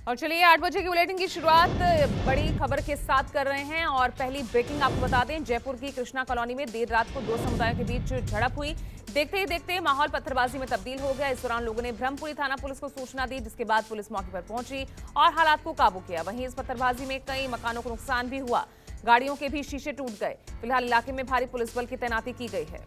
और चलिए 8 बजे की बुलेटिन की शुरुआत बड़ी खबर के साथ कर रहे हैं और पहली ब्रेकिंग आपको बता दें। जयपुर की कृष्णा कॉलोनी में देर रात को दो समुदायों के बीच झड़प हुई। देखते ही देखते माहौल पत्थरबाजी में तब्दील हो गया। इस दौरान लोगों ने ब्रह्मपुरी थाना पुलिस को सूचना दी, जिसके बाद पुलिस मौके पर पहुंची और हालात को काबू किया। वहीं इस पत्थरबाजी में कई मकानों को नुकसान भी हुआ, गाड़ियों के भी शीशे टूट गए। फिलहाल इलाके में भारी पुलिस बल की तैनाती की गई है।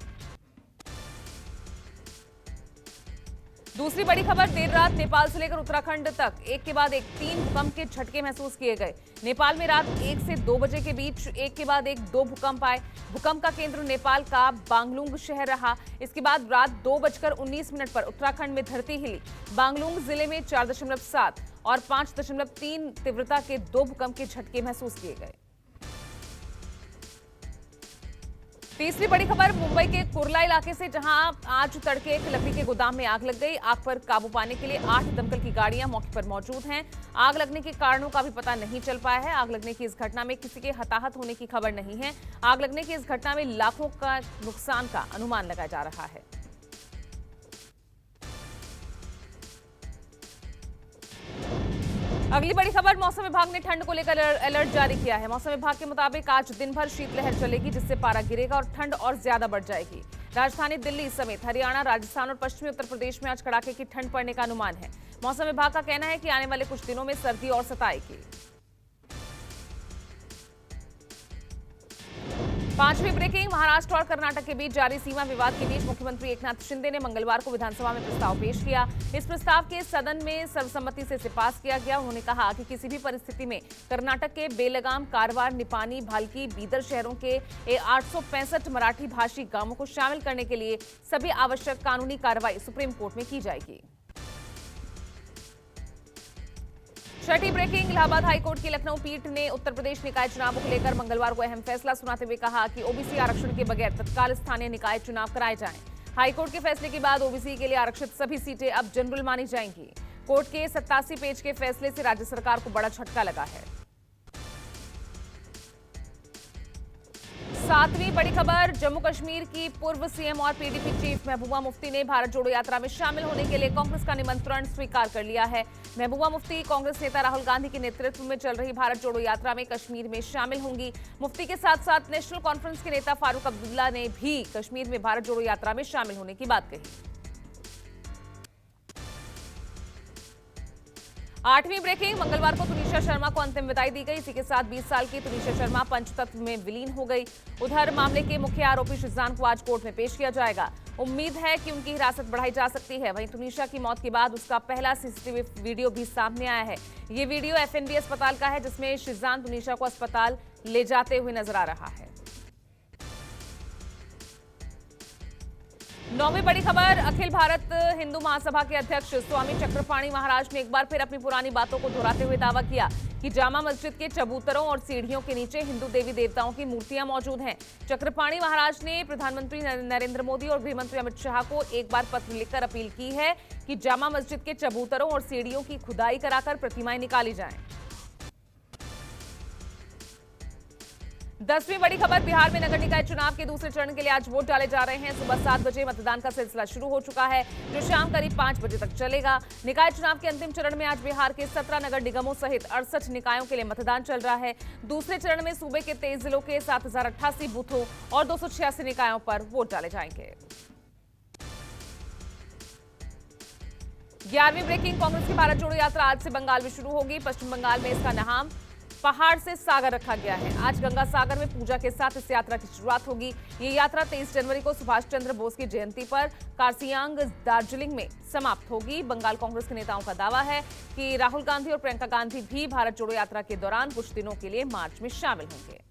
दूसरी बड़ी खबर, देर रात नेपाल से लेकर उत्तराखंड तक एक के बाद एक 3 भूकंप के झटके महसूस किए गए। नेपाल में रात 1 से 2 बजे के बीच एक के बाद एक 2 भूकंप आए। भूकंप का केंद्र नेपाल का बांगलुंग शहर रहा। इसके बाद रात 2:19 पर उत्तराखंड में धरती हिली। बांगलुंग जिले में 4.7 और 5.3 तीव्रता के 2 भूकंप के झटके महसूस किए गए। तीसरी बड़ी खबर, मुंबई के कुर्ला इलाके से, जहां आज तड़के एक लकड़ी के गोदाम में आग लग गई। आग पर काबू पाने के लिए 8 दमकल की गाड़ियां मौके पर मौजूद हैं। आग लगने के कारणों का भी पता नहीं चल पाया है। आग लगने की इस घटना में किसी के हताहत होने की खबर नहीं है। आग लगने की इस घटना में लाखों का नुकसान का अनुमान लगाया जा रहा है। अगली बड़ी खबर, मौसम विभाग ने ठंड को लेकर अलर्ट जारी किया है। मौसम विभाग के मुताबिक आज दिन भर शीतलहर चलेगी, जिससे पारा गिरेगा और ठंड और ज्यादा बढ़ जाएगी। राजधानी दिल्ली समेत हरियाणा, राजस्थान और पश्चिमी उत्तर प्रदेश में आज कड़ाके की ठंड पड़ने का अनुमान है। मौसम विभाग का कहना है कि आने वाले कुछ दिनों में सर्दी और सताएगी। पांचवी ब्रेकिंग, महाराष्ट्र और कर्नाटक के बीच जारी सीमा विवाद के बीच मुख्यमंत्री एकनाथ शिंदे ने मंगलवार को विधानसभा में प्रस्ताव पेश किया। इस प्रस्ताव के सदन में सर्वसम्मति से इसे पास किया गया। उन्होंने कहा कि किसी भी परिस्थिति में कर्नाटक के बेलगाम, कारवार, निपानी, भाल्की, बीदर शहरों के 865 मराठी भाषी गांवों को शामिल करने के लिए सभी आवश्यक कानूनी कार्रवाई सुप्रीम कोर्ट में की जाएगी। छठी ब्रेकिंग, इलाहाबाद हाईकोर्ट की लखनऊ पीठ ने उत्तर प्रदेश निकाय चुनावों को लेकर मंगलवार को अहम फैसला सुनाते हुए कहा कि ओबीसी आरक्षण के बगैर तत्काल स्थानीय निकाय चुनाव कराए जाएं। हाईकोर्ट के फैसले के बाद ओबीसी के लिए आरक्षित सभी सीटें अब जनरल मानी जाएंगी। कोर्ट के 87 पेज के फैसले से राज्य सरकार को बड़ा झटका लगा है। सातवीं बड़ी खबर, जम्मू कश्मीर की पूर्व सीएम और पीडीपी चीफ महबूबा मुफ्ती ने भारत जोड़ो यात्रा में शामिल होने के लिए कांग्रेस का निमंत्रण स्वीकार कर लिया है। महबूबा मुफ्ती कांग्रेस नेता राहुल गांधी के नेतृत्व में चल रही भारत जोड़ो यात्रा में कश्मीर में शामिल होंगी। मुफ्ती के साथ साथ नेशनल कॉन्फ्रेंस के नेता फारूक अब्दुल्ला ने भी कश्मीर में भारत जोड़ो यात्रा में शामिल होने की बात कही। 8वीं ब्रेकिंग, मंगलवार को तुनिशा शर्मा को अंतिम विदाई दी गई। इसी के साथ 20 साल की तुनिशा शर्मा पंचतत्व में विलीन हो गई। उधर मामले के मुख्य आरोपी शिजान को आज कोर्ट में पेश किया जाएगा। उम्मीद है कि उनकी हिरासत बढ़ाई जा सकती है। वहीं तुनिशा की मौत के बाद उसका पहला सीसीटीवी वीडियो भी सामने आया है। ये वीडियो एफएनबी अस्पताल का है, जिसमें शिजान तुनिशा को अस्पताल ले जाते हुए नजर आ रहा है। 9वीं बड़ी खबर, अखिल भारत हिंदू महासभा के अध्यक्ष स्वामी चक्रपाणी महाराज ने एक बार फिर अपनी पुरानी बातों को दोहराते हुए दावा किया कि जामा मस्जिद के चबूतरों और सीढ़ियों के नीचे हिंदू देवी देवताओं की मूर्तियां मौजूद हैं। चक्रपाणी महाराज ने प्रधानमंत्री नरेंद्र मोदी और गृहमंत्री अमित शाह को एक बार पत्र लिखकर अपील की है कि जामा मस्जिद के चबूतरों और सीढ़ियों की खुदाई कराकर प्रतिमाएं निकाली जाएं। 10वीं बड़ी खबर, बिहार में नगर निकाय चुनाव के दूसरे चरण के लिए आज वोट डाले जा रहे हैं। सुबह 7 बजे मतदान का सिलसिला शुरू हो चुका है, जो शाम करीब 5 बजे तक चलेगा। निकाय चुनाव के अंतिम चरण में आज बिहार के 17 नगर निगमों सहित 68 निकायों के लिए मतदान चल रहा है। दूसरे चरण में सूबे के 23 जिलों के 7088 बूथों और 286 निकायों पर वोट डाले जाएंगे। 11वीं ब्रेकिंग, कांग्रेस की भारत जोड़ो यात्रा आज से बंगाल में शुरू होगी। पश्चिम बंगाल में इसका नाम पहाड़ से सागर रखा गया है। आज गंगा सागर में पूजा के साथ इस यात्रा की शुरुआत होगी। ये यात्रा 23 जनवरी को सुभाष चंद्र बोस की जयंती पर कार्सियांग, दार्जिलिंग में समाप्त होगी। बंगाल कांग्रेस के नेताओं का दावा है कि राहुल गांधी और प्रियंका गांधी भी भारत जोड़ो यात्रा के दौरान कुछ दिनों के लिए मार्च में शामिल होंगे।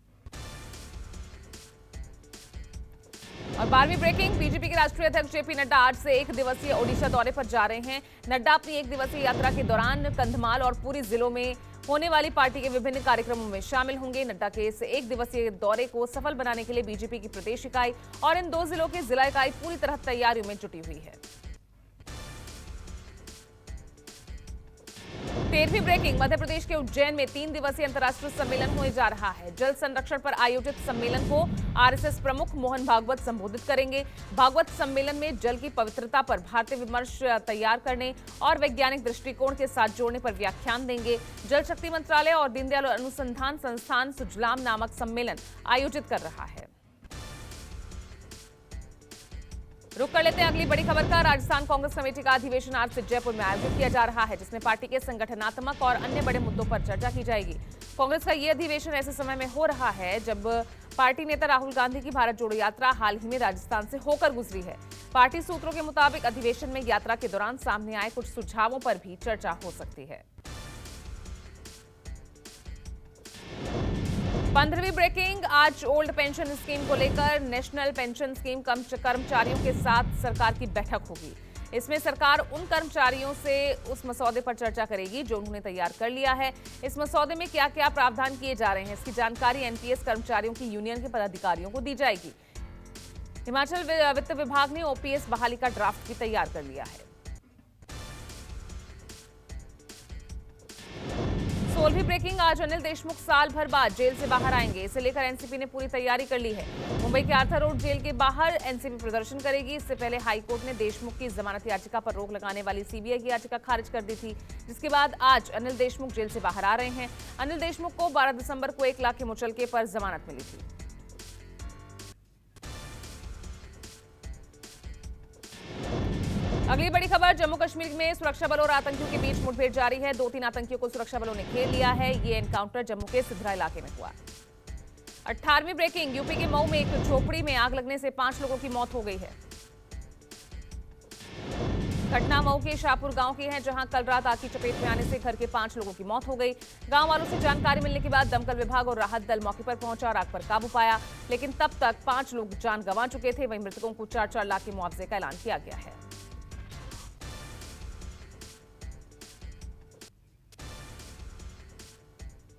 और 12वीं ब्रेकिंग, बीजेपी के राष्ट्रीय अध्यक्ष जेपी नड्डा आज से 1 दिवसीय ओडिशा दौरे पर जा रहे हैं। नड्डा अपनी 1 दिवसीय यात्रा के दौरान कंधमाल और पुरी जिलों में होने वाली पार्टी के विभिन्न कार्यक्रमों में शामिल होंगे। नड्डा के इस 1 दिवसीय दौरे को सफल बनाने के लिए बीजेपी की प्रदेश इकाई और इन 2 जिलों की जिला इकाई पूरी तरह तैयारियों में जुटी हुई है। 13वीं ब्रेकिंग। मध्य प्रदेश के उज्जैन में 3 दिवसीय अंतर्राष्ट्रीय सम्मेलन होने जा रहा है। जल संरक्षण पर आयोजित सम्मेलन को आरएसएस प्रमुख मोहन भागवत संबोधित करेंगे। भागवत सम्मेलन में जल की पवित्रता पर भारतीय विमर्श तैयार करने और वैज्ञानिक दृष्टिकोण के साथ जोड़ने पर व्याख्यान देंगे। जल शक्ति मंत्रालय और दीनदयाल अनुसंधान संस्थान सुजलाम नामक सम्मेलन आयोजित कर रहा है। रुक कर लेते हैं अगली बड़ी खबर का। राजस्थान कांग्रेस कमेटी का अधिवेशन आज से जयपुर में आयोजित किया जा रहा है, जिसमें पार्टी के संगठनात्मक और अन्य बड़े मुद्दों पर चर्चा की जाएगी। कांग्रेस का ये अधिवेशन ऐसे समय में हो रहा है जब पार्टी नेता राहुल गांधी की भारत जोड़ो यात्रा हाल ही में राजस्थान से होकर गुजरी है। पार्टी सूत्रों के मुताबिक अधिवेशन में यात्रा के दौरान सामने आए कुछ सुझावों पर भी चर्चा हो सकती है। 15वीं ब्रेकिंग। आज ओल्ड पेंशन स्कीम को लेकर नेशनल पेंशन स्कीम कर्मचारियों के साथ सरकार की बैठक होगी। इसमें सरकार उन कर्मचारियों से उस मसौदे पर चर्चा करेगी जो उन्होंने तैयार कर लिया है। इस मसौदे में क्या क्या प्रावधान किए जा रहे हैं, इसकी जानकारी एनपीएस कर्मचारियों की यूनियन के पदाधिकारियों को दी जाएगी। हिमाचल वित्त विभाग ने ओपीएस बहाली का ड्राफ्ट भी तैयार कर लिया है। 16वीं ब्रेकिंग। आज अनिल देशमुख साल भर बाद जेल से बाहर आएंगे। इसे लेकर एनसीपी ने पूरी तैयारी कर ली है। मुंबई के आर्थर रोड जेल के बाहर एनसीपी प्रदर्शन करेगी। इससे पहले हाईकोर्ट ने देशमुख की जमानत याचिका पर रोक लगाने वाली सीबीआई की याचिका खारिज कर दी थी, जिसके बाद आज अनिल देशमुख जेल से बाहर आ रहे हैं। अनिल देशमुख को 12 दिसंबर को 1 लाख के मुचलके पर जमानत मिली थी। अगली बड़ी खबर। जम्मू कश्मीर में सुरक्षा बलों और आतंकियों के बीच मुठभेड़ जारी है। 2-3 आतंकियों को सुरक्षा बलों ने घेर लिया है। ये एनकाउंटर जम्मू के सिद्रा इलाके में हुआ। 18वीं ब्रेकिंग। यूपी के मऊ में एक झोपड़ी में आग लगने से 5 लोगों की मौत हो गई है। घटना मऊ के शाहपुर गांव की है, जहां कल रात आग की चपेट में आने से घर के 5 लोगों की मौत हो गई। गांव वालों से जानकारी मिलने के बाद दमकल विभाग और राहत दल मौके पर पहुंचा और आग पर काबू पाया, लेकिन तब तक 5 लोग जान गंवा चुके थे। वहीं मृतकों को 4-4 लाख के मुआवजे का ऐलान किया गया है।